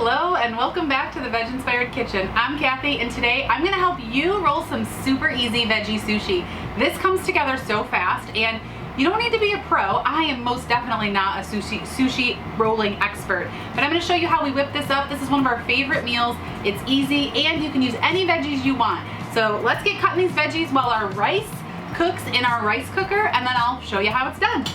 Hello and welcome back to the VegInspired Kitchen. I'm Kathy and today I'm going to help you roll some super easy veggie sushi. This comes together so fast and you don't need to be a pro. I am most definitely not a sushi rolling expert, but I'm going to show you how we whip this up. This is one of our favorite meals. It's easy and you can use any veggies you want. So let's get cutting these veggies while our rice cooks in our rice cooker, and then I'll show you how it's done.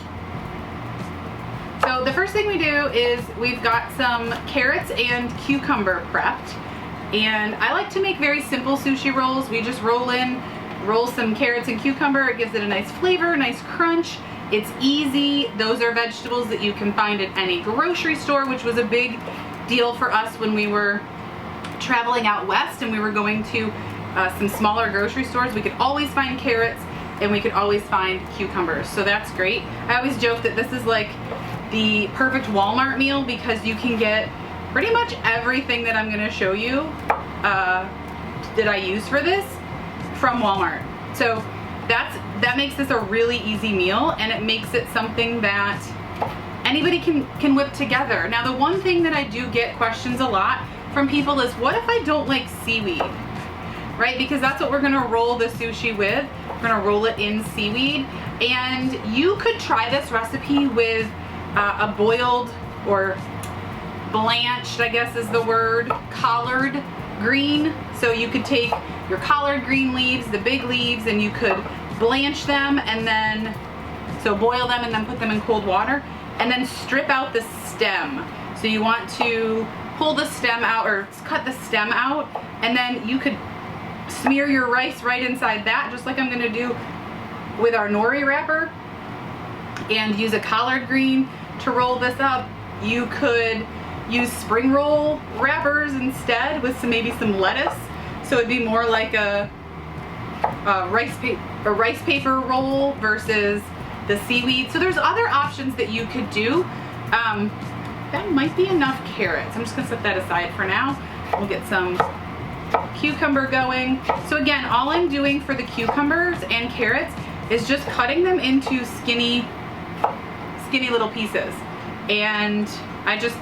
So the first thing we do is we've got some carrots and cucumber prepped, and I like to make very simple sushi rolls. We just roll some carrots and cucumber. It gives it a nice flavor, nice crunch. It's easy. Those are vegetables that you can find at any grocery store, which was a big deal for us when we were traveling out west and we were going to some smaller grocery stores. We could always find carrots and we could always find cucumbers, so that's great. I always joke that this is like the perfect Walmart meal because you can get pretty much everything that I'm going to show you that I use for this from Walmart. So that makes this a really easy meal, and it makes it something that anybody can whip together. Now the one thing that I do get questions a lot from people is, what if I don't like seaweed? Right? Because that's what we're going to roll the sushi with. We're going to roll it in seaweed, and you could try this recipe with a boiled or blanched, I guess is the word, collard green. So you could take your collard green leaves, the big leaves, and you could blanch them and then, so boil them and then put them in cold water and then strip out the stem. So you want to pull the stem out or cut the stem out, and then you could smear your rice right inside that, just like I'm going to do with our nori wrapper, and use a collard green to roll this up. You could use spring roll wrappers instead with maybe some lettuce, so it'd be more like a rice paper roll versus the seaweed. So there's other options that you could do. That might be enough carrots. I'm just gonna set that aside for now. We'll get some cucumber going. So again, all I'm doing for the cucumbers and carrots is just cutting them into skinny little pieces, and I just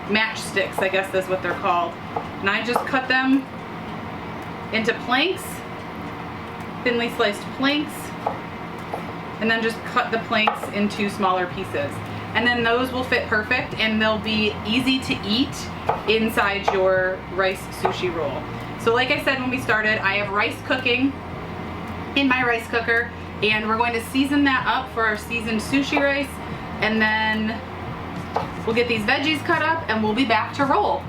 matchsticks, I guess that's what they're called, and I just cut them into planks, thinly sliced planks, and then just cut the planks into smaller pieces, and then those will fit perfect and they'll be easy to eat inside your rice sushi roll. So like I said when we started, I have rice cooking in my rice cooker, and we're going to season that up for our seasoned sushi rice, and then we'll get these veggies cut up and we'll be back to roll.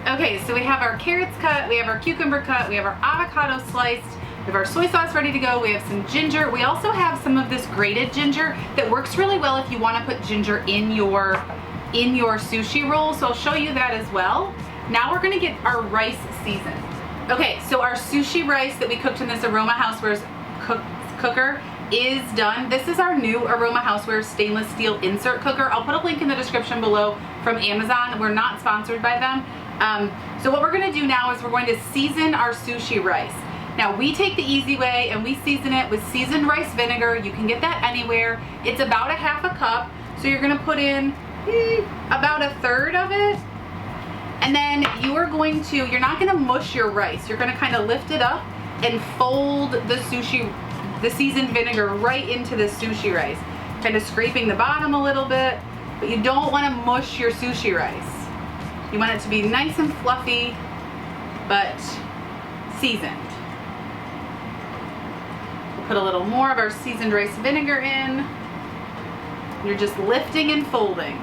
Okay, so we have our carrots cut, we have our cucumber cut, we have our avocado sliced, we have our soy sauce ready to go, we have some ginger. We also have some of this grated ginger that works really well if you want to put ginger in your sushi roll, so I'll show you that as well. Now we're going to get our rice seasoned. Okay, so our sushi rice that we cooked in this Aroma Housewares cooker is done. This is our new Aroma Housewares stainless steel insert cooker. I'll put a link in the description below from Amazon. We're not sponsored by them. So what we're going to do now is we're going to season our sushi rice. Now we take the easy way and we season it with seasoned rice vinegar. You can get that anywhere. It's about a half a cup. So you're going to put in about a third of it. And then you're not going to mush your rice. You're going to kind of lift it up and fold the seasoned vinegar right into the sushi rice. Kind of scraping the bottom a little bit, but you don't want to mush your sushi rice. You want it to be nice and fluffy, but seasoned. Put a little more of our seasoned rice vinegar in. You're just lifting and folding,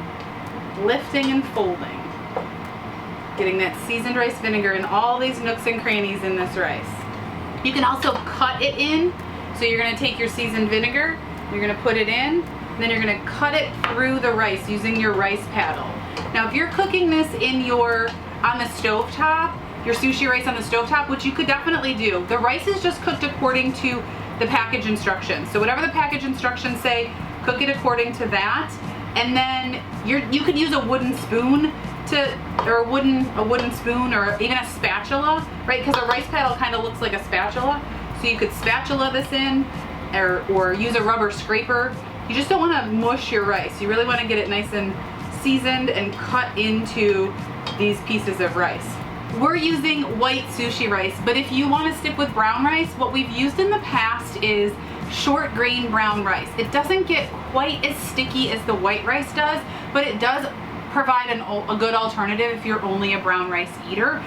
getting that seasoned rice vinegar in all these nooks and crannies in this rice. You can also cut it in. So you're going to take your seasoned vinegar, you're going to put it in, and then you're going to cut it through the rice using your rice paddle. Now if you're cooking this on the stovetop, your sushi rice on the stovetop, which you could definitely do, the rice is just cooked according to the package instructions. So whatever the package instructions say, cook it according to that. And then you could use a wooden spoon or a wooden spoon, or even a spatula, right? Because a rice paddle kind of looks like a spatula. So you could spatula this in, or use a rubber scraper. You just don't want to mush your rice. You really want to get it nice and seasoned and cut into these pieces of rice. We're using white sushi rice, but if you want to stick with brown rice, what we've used in the past is short grain brown rice. It doesn't get quite as sticky as the white rice does, but it does provide a good alternative if you're only a brown rice eater.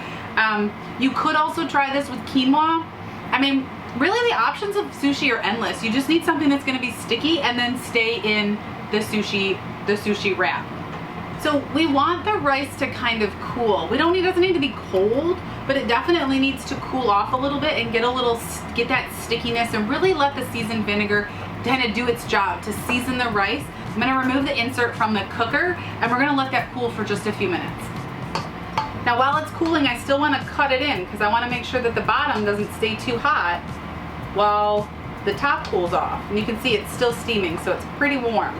You could also try this with quinoa. I mean, really the options of sushi are endless. You just need something that's going to be sticky and then stay in the sushi wrap. So we want the rice to kind of cool. It doesn't need to be cold, but it definitely needs to cool off a little bit and get that stickiness, and really let the seasoned vinegar kind of do its job to season the rice. I'm going to remove the insert from the cooker, and we're going to let that cool for just a few minutes. Now while it's cooling, I still want to cut it in because I want to make sure that the bottom doesn't stay too hot while the top cools off. And you can see it's still steaming, so it's pretty warm.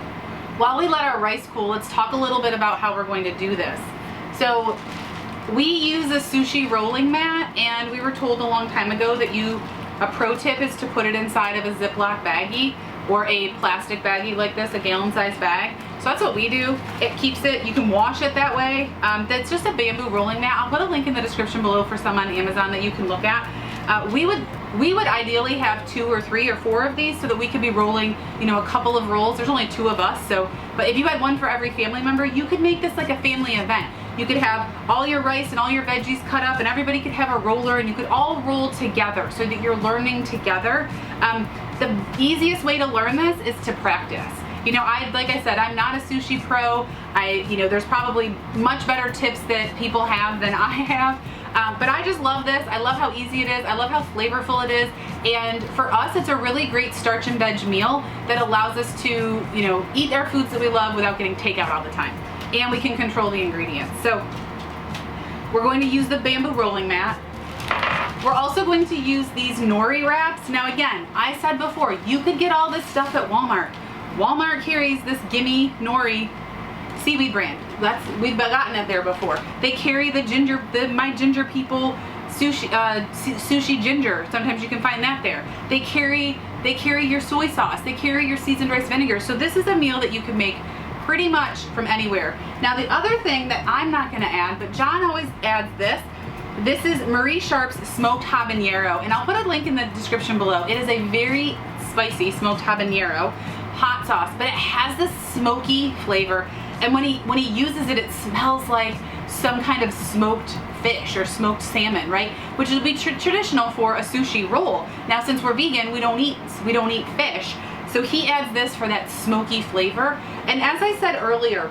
While we let our rice cool, let's talk a little bit about how we're going to do this. So we use a sushi rolling mat, and we were told a long time ago that a pro tip is to put it inside of a Ziploc baggie or a plastic baggie like this, a gallon-sized bag. So that's what we do. It keeps it, you can wash it that way. That's just a bamboo rolling mat. I'll put a link in the description below for some on Amazon that you can look at. We would ideally have 2 or 3 or 4 of these so that we could be rolling, a couple of rolls. There's only 2 of us, but if you had one for every family member, you could make this like a family event. You could have all your rice and all your veggies cut up, and everybody could have a roller, and you could all roll together so that you're learning together. The easiest way to learn this is to practice. Like I said, I'm not a sushi pro. There's probably much better tips that people have than I have. But I just love this. I love how easy it is. I love how flavorful it is. And for us, it's a really great starch and veg meal that allows us to, eat our foods that we love without getting takeout all the time. And we can control the ingredients. So we're going to use the bamboo rolling mat. We're also going to use these nori wraps. Now again, I said before, you could get all this stuff at Walmart. Walmart carries this Gimme Nori seaweed brand. We've gotten it there before. They carry the My Ginger People sushi ginger. Sometimes you can find that there. They carry your soy sauce. They carry your seasoned rice vinegar. So this is a meal that you can make pretty much from anywhere. Now the other thing that I'm not going to add, but John always adds this. This is Marie Sharp's smoked habanero, and I'll put a link in the description below. It is a very spicy smoked habanero hot sauce, but it has this smoky flavor. And when he uses it, it smells like some kind of smoked fish or smoked salmon, right? Which would be traditional for a sushi roll. Now, since we're vegan, we don't eat fish. So he adds this for that smoky flavor. And as I said earlier,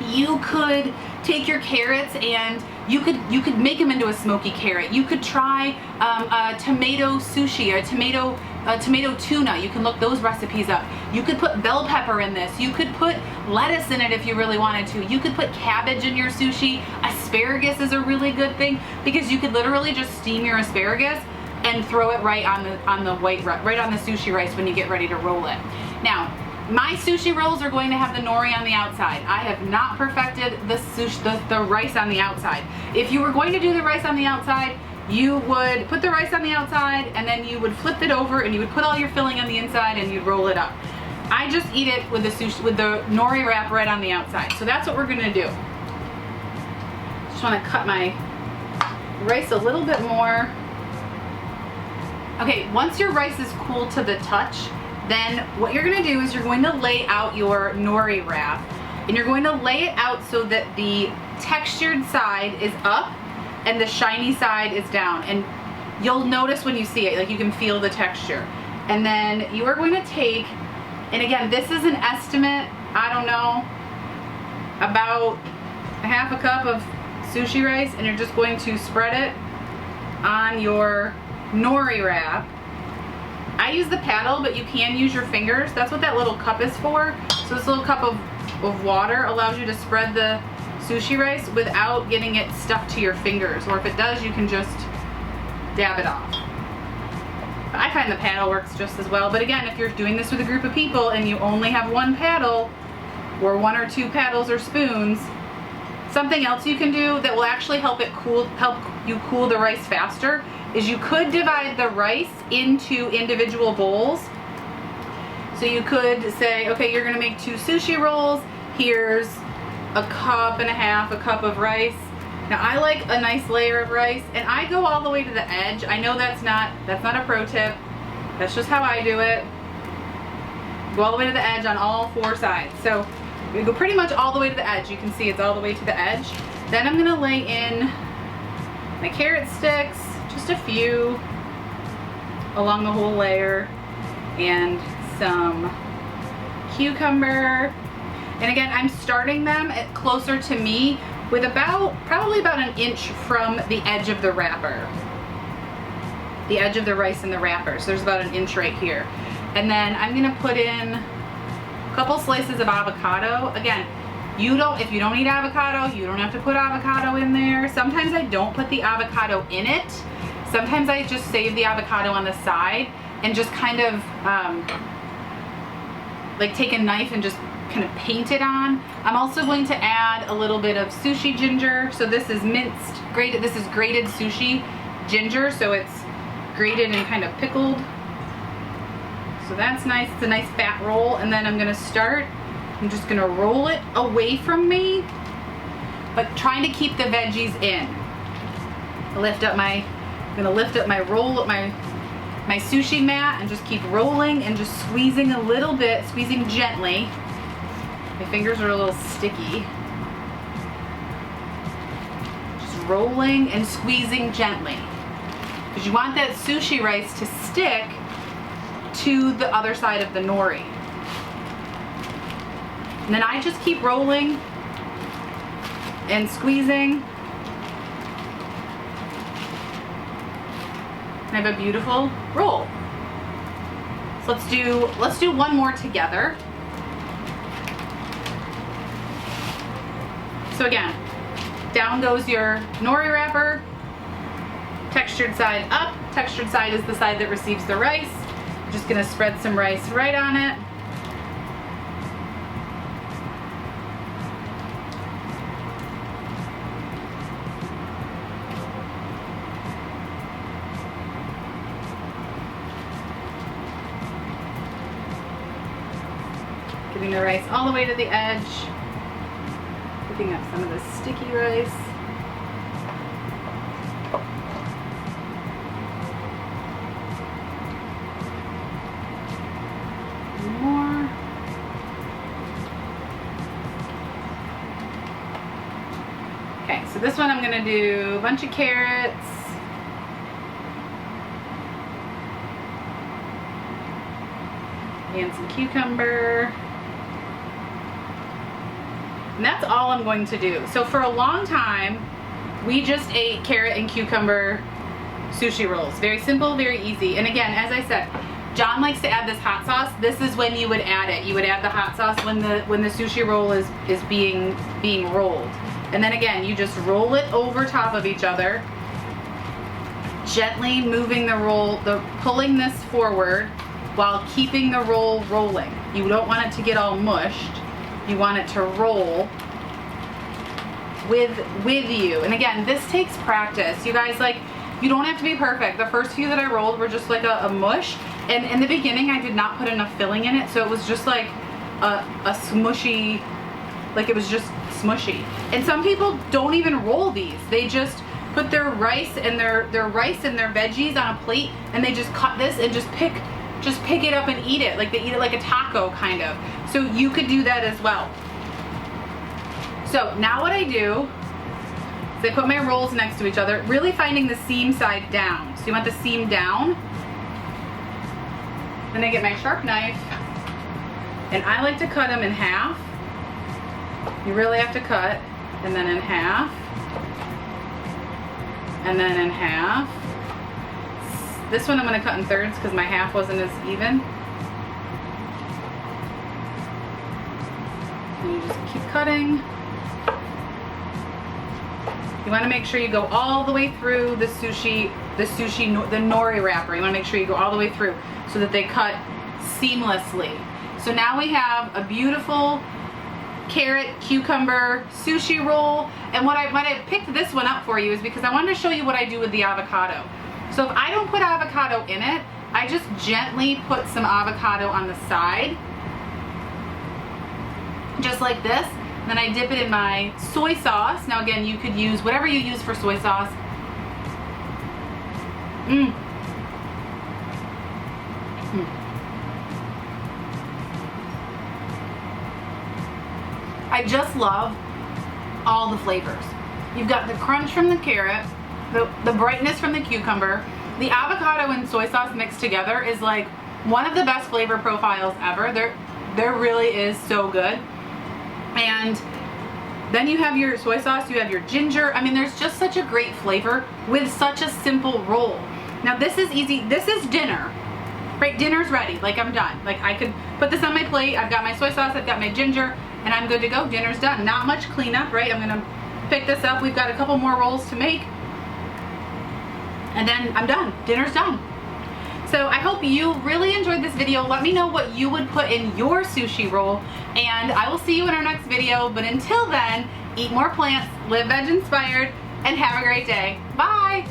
you could take your carrots and you could make them into a smoky carrot. You could try a tomato sushi, or a tomato tuna. You can look those recipes up. You could put bell pepper in this. You could put lettuce in it if you really wanted to. You could put cabbage in your sushi. Asparagus is a really good thing because you could literally just steam your asparagus and throw it right on the sushi rice when you get ready to roll it. Now, my sushi rolls are going to have the nori on the outside. I have not perfected the rice on the outside. If you were going to do the rice on the outside, you would put the rice on the outside and then you would flip it over and you would put all your filling on the inside and you'd roll it up. I just eat it with the nori wrap right on the outside. So that's what we're gonna do. Just wanna cut my rice a little bit more. Okay, once your rice is cool to the touch, then what you're gonna do is you're going to lay out your nori wrap, and you're going to lay it out so that the textured side is up and the shiny side is down. And you'll notice when you see it, like you can feel the texture. And then you are going to take, and again, this is an estimate, I don't know, about a half a cup of sushi rice, and you're just going to spread it on your nori wrap. I use the paddle, but you can use your fingers. That's what that little cup is for. So this little cup of water allows you to spread the sushi rice without getting it stuck to your fingers. Or if it does, you can just dab it off. But I find the paddle works just as well. But again, if you're doing this with a group of people and you only have one paddle or 1 or 2 paddles or spoons, Something else you can do that will actually help you cool the rice faster is you could divide the rice into individual bowls. So you could say, okay, you're gonna make 2 sushi rolls. Here's a cup and a half, a cup of rice. Now I like a nice layer of rice, and I go all the way to the edge. I know that's not a pro tip. That's just how I do it. Go all the way to the edge on all 4 sides. So we go pretty much all the way to the edge. You can see it's all the way to the edge. Then I'm gonna lay in my carrot sticks, just a few along the whole layer, and some cucumber. And again, I'm starting them at closer to me with probably about an inch from the edge of the wrapper. The edge of the rice in the wrapper. So there's about an inch right here. And then I'm gonna put in a couple slices of avocado. Again, if you don't eat avocado, you don't have to put avocado in there. Sometimes I don't put the avocado in it. Sometimes I just save the avocado on the side and just kind of like take a knife and just kind of paint it on. I'm also going to add a little bit of sushi ginger. So this is grated sushi ginger, so it's grated and kind of pickled. So that's nice. It's a nice fat roll. And then I'm just gonna roll it away from me, but trying to keep the veggies in. I'm gonna lift up my roll, my sushi mat, and just keep rolling and just squeezing a little bit, squeezing gently. My fingers are a little sticky. Just rolling and squeezing gently, because you want that sushi rice to stick to the other side of the nori. And then I just keep rolling and squeezing. And I have a beautiful roll. So let's do one more together. So again, down goes your nori wrapper, textured side up. Textured side is the side that receives the rice. I'm just gonna spread some rice right on it. Getting the rice all the way to the edge. Picking up some of the sticky rice. More. Okay, so this one I'm gonna do a bunch of carrots. And some cucumber. And that's all I'm going to do. So for a long time, we just ate carrot and cucumber sushi rolls. Very simple, very easy. And again, as I said, John likes to add this hot sauce. This is when you would add it. You would add the hot sauce when the sushi roll is being rolled. And then again, you just roll it over top of each other, gently moving the roll, pulling this forward while keeping the roll rolling. You don't want it to get all mushed. You want it to roll with you. And again, this takes practice. You guys, like, you don't have to be perfect. The first few that I rolled were just like a mush. And in the beginning, I did not put enough filling in it. So it was just like a smushy, like it was just smushy. And some people don't even roll these. They just put their rice and their veggies on a plate, and they just cut this and just pick it up and eat it. Like they eat it like a taco, kind of. So you could do that as well. So now what I do is I put my rolls next to each other, really finding the seam side down. So you want the seam down. Then I get my sharp knife, and I like to cut them in half. You really have to cut, and then in half, and then in half. This one I'm going to cut in thirds because my half wasn't as even. And you just keep cutting. You want to make sure you go all the way through the nori wrapper. You want to make sure you go all the way through so that they cut seamlessly. So now we have a beautiful carrot cucumber sushi roll. And when I picked this one up for you is because I wanted to show you what I do with the avocado. So if I don't put avocado in it, I just gently put some avocado on the side, just like this. Then I dip it in my soy sauce. Now again, you could use whatever you use for soy sauce. I just love all the flavors. You've got the crunch from the carrot, the brightness from the cucumber. The avocado and soy sauce mixed together is like one of the best flavor profiles ever. There really is so good. And then you have your soy sauce, you have your ginger. I mean, there's just such a great flavor with such a simple roll. Now this is easy. This is dinner, right? Dinner's ready. Like, I'm done. Like, I could put this on my plate. I've got my soy sauce, I've got my ginger, and I'm good to go. Dinner's done. Not much cleanup, right? I'm gonna pick this up. We've got a couple more rolls to make, and then I'm done. Dinner's done. So I hope you really enjoyed this video. Let me know what you would put in your sushi roll, and I will see you in our next video. But until then, eat more plants, live veg inspired, and have a great day. Bye.